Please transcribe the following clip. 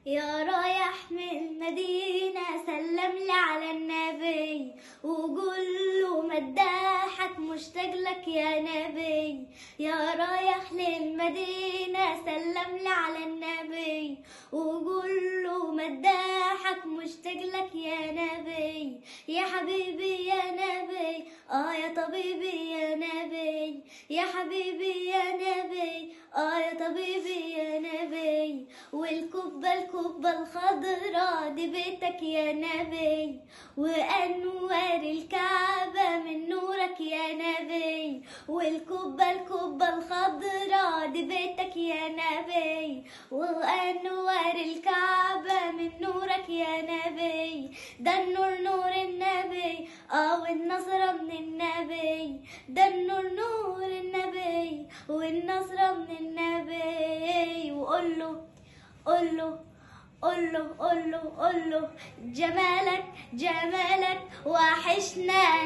يا رايح من المدينة سلم لي على النبي وقول له مداحك مشتاق لك يا نبي. يا رايح للمدينة سلم لي على النبي وقول له مداحك مشتاق لك يا نبي. يا حبيبي يا نبي يا طبيبي يا نبي. يا حبيبي يا نبي يا طبيبي يا نبي. والكبة الخضرا دي بيتك يا نبي وأنوار الكعبة من نورك يا نبي. والكبة الخضرا دي بيتك يا نبي وأنوار الكعبة من نورك يا نبي. ده النور نور النبي والنصرة من النبي. ده النور نور النبي والنصرة من النبي. وقول له قول له قول له قول له قول له جمالك جمالك وحشنا